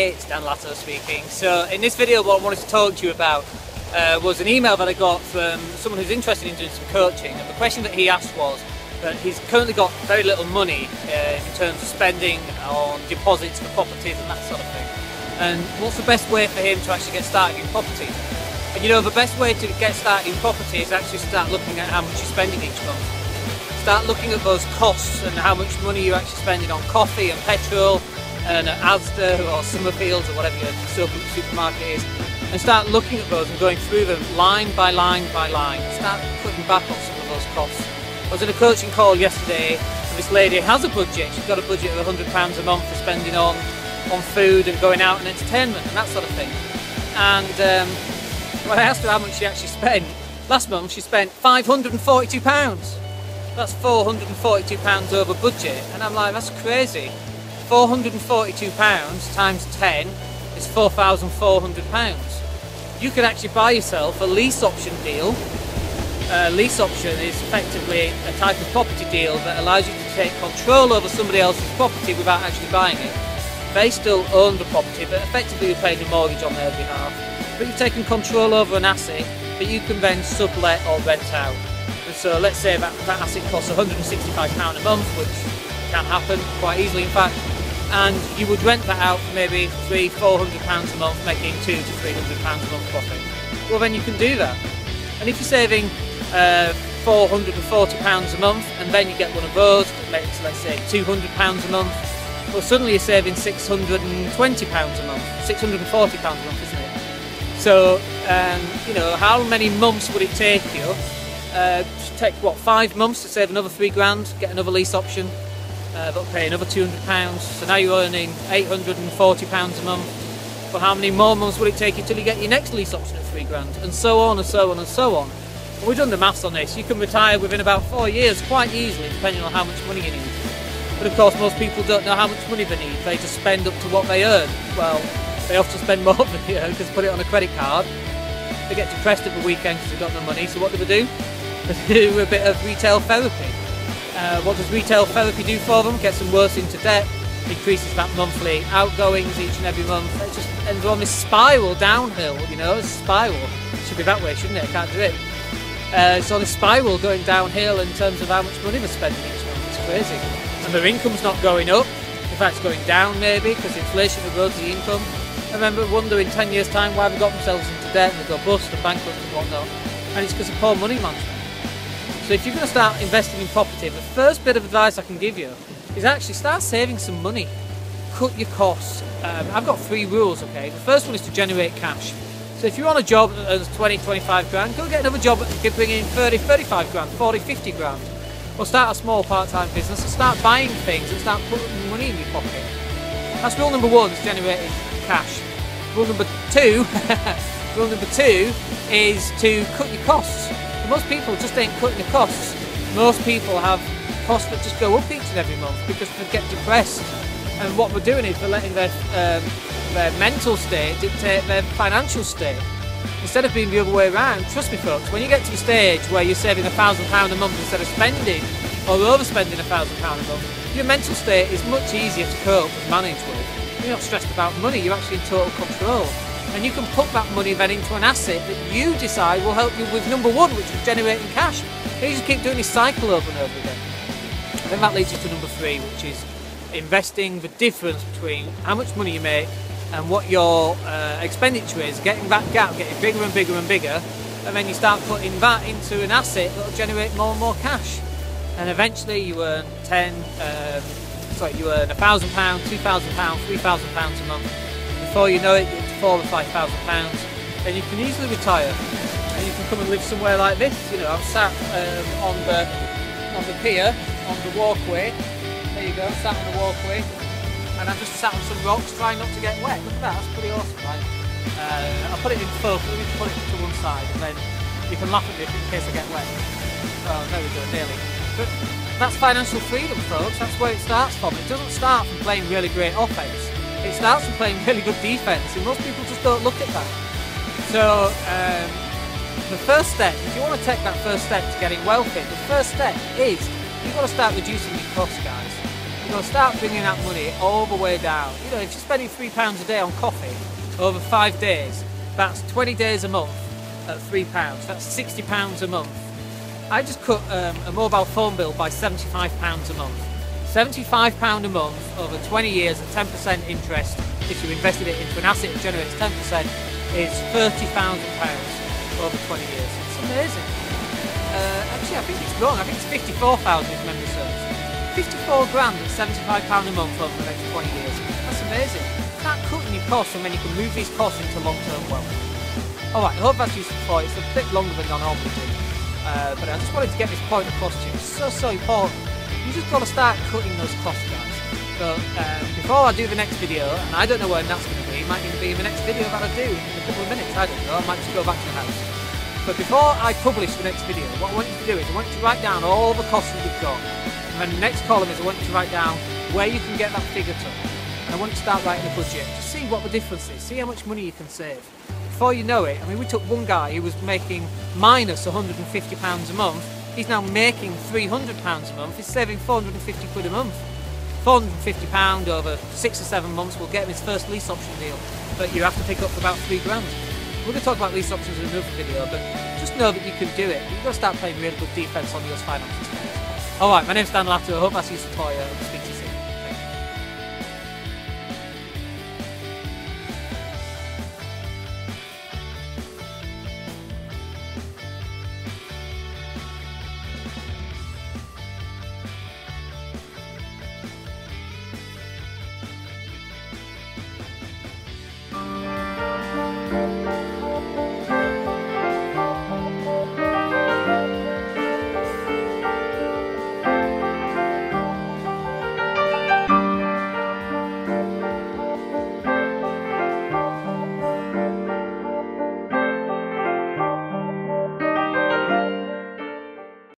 it's Dan Latto speaking. So in this video what I wanted to talk to you about was an email that I got from someone who's interested in doing some coaching, and the question that he asked was that he's currently got very little money in terms of spending on deposits for properties and that sort of thing, and what's the best way for him to actually get started in property. And you know, the best way to get started in property is actually start looking at how much you're spending each month. Start looking at those costs and how much money you're actually spending on coffee and petrol and at Asda or Summerfields or whatever your supermarket is, and start looking at those and going through them line by line by line. Start cutting back on some of those costs. I was in a coaching call yesterday and this lady has a budget. She's got a budget of £100 a month for spending on food and going out and entertainment and that sort of thing. And when I asked her how much she actually spent, last month she spent £542. That's £442 over budget, and I'm like, that's crazy. £442 times 10 is £4,400. You could actually buy yourself a lease option deal. Lease option is effectively a type of property deal that allows you to take control over somebody else's property without actually buying it. They still own the property, but effectively you're paying a mortgage on their behalf. But you've taken control over an asset that you can then sublet or rent out. And so let's say that asset costs £165 a month, which can happen quite easily in fact, and you would rent that out for maybe £300–400 a month, making £200–300 a month profit. Well, then you can do that. And if you're saving £440 a month, and then you get one of those that makes, let's say, £200 a month, well, suddenly you're saving £620 a month, £640 a month, isn't it? So, you know, how many months would it take you? Take what, 5 months to save another £3,000, get another lease option, that'll pay another £200, so now you're earning £840 a month. But how many more months would it take you till you get your next lease option at £3,000, and so on and so on and so on. And we've done the maths on this. You can retire within about 4 years quite easily, depending on how much money you need. But of course most people don't know how much money they need, they just spend up to what they earn. Well, they often spend more than they earn because put it on a credit card. They get depressed at the weekend because they've got no money, so what do? They do a bit of retail therapy. What does retail therapy do for them? Gets them worse into debt, increases that monthly outgoings each and every month. It just ends on this spiral downhill, you know, it's a spiral. It should be that way, shouldn't it? I can't do it. It's on a spiral going downhill in terms of how much money they're spending each month. It's crazy. And their income's not going up. In fact, it's going down maybe because inflation erodes the income. I remember wondering 10 years time why they got themselves into debt and they go bust and bankrupt and whatnot. And it's because of poor money management. So if you're going to start investing in property, the first bit of advice I can give you is actually start saving some money. Cut your costs. I've got 3 rules, okay? The first one is to generate cash. So if you're on a job that earns 20–25 grand, go get another job that can bring in 30–35 grand, 40–50 grand. Or start a small part-time business and start buying things and start putting money in your pocket. That's rule number 1, is generating cash. Rule number 2, rule number 2 is to cut your costs. Most people just ain't cutting the costs. Most people have costs that just go up each and every month because they get depressed. And what we're doing is we're letting their mental state dictate their financial state. Instead of being the other way around, trust me folks, when you get to the stage where you're saving £1,000 a month instead of spending or overspending £1,000 a month, your mental state is much easier to cope and manage with. You're not stressed about money, you're actually in total control. And you can put that money then into an asset that you decide will help you with number 1, which is generating cash. And you just keep doing this cycle over and over again. And then that leads you to number 3, which is investing the difference between how much money you make and what your expenditure is, getting that gap getting bigger and bigger and bigger, and then you start putting that into an asset that will generate more and more cash. And eventually you earn you earn £1,000, £2,000, £3,000 a month. Before you know it, you're to £4,000 or £5,000, and you can easily retire. And you can come and live somewhere like this. You know, I'm sat on the pier, on the walkway. There you go, I'm sat on the walkway, and I'm just sat on some rocks trying not to get wet. Look at that, that's pretty awesome, right? I'll put it in focus, let me put it to one side, and then you can laugh at me in case I get wet. Oh, there we go, nearly. But that's financial freedom, folks. That's where it starts from. It doesn't start from playing really great offense. It starts from playing really good defense, and most people just don't look at that. So, the first step, if you want to take that first step to getting wealthy, the first step is you've got to start reducing your costs, guys. You'll start bringing that money all the way down. You know, if you're spending £3 a day on coffee over 5 days, that's 20 days a month at £3. That's £60 a month. I just cut a mobile phone bill by £75 a month. £75 a month over 20 years at 10% interest. If you invested it into an asset that generates 10%, is £30,000 over 20 years. It's amazing. Actually, I think it's grown. I think it's 54,000 if memory serves. 54 grand at £75 a month over the next 20 years. That's amazing. Start cutting your costs, and then you can move these costs into long-term wealth. Alright, I hope that's useful for you. It's a bit longer than I normally do. But I just wanted to get this point across to you. It's so important. You just got to start cutting those costs, guys. So before I do the next video, and I don't know when that's going to be, it might even be in the next video that I do in a couple of minutes, I don't know, I might just go back to the house. But before I publish the next video, what I want you to do is I want you to write down all the costs that you've got. And then the next column is I want you to write down where you can get that figure to. And I want you to start writing a budget. Just see what the difference is, see how much money you can save. Before you know it, I mean, we took one guy who was making minus £150 a month. He's now making £300 a month. He's saving 450 quid a month. £450 over 6 or 7 months will get him his first lease option deal, but you have to pick up for about £3 grand. We're going to talk about lease options in another video, but just know that you can do it. You've got to start playing really good defence on your finances. Alright, my name's Dan Latto. I hope that's useful for you.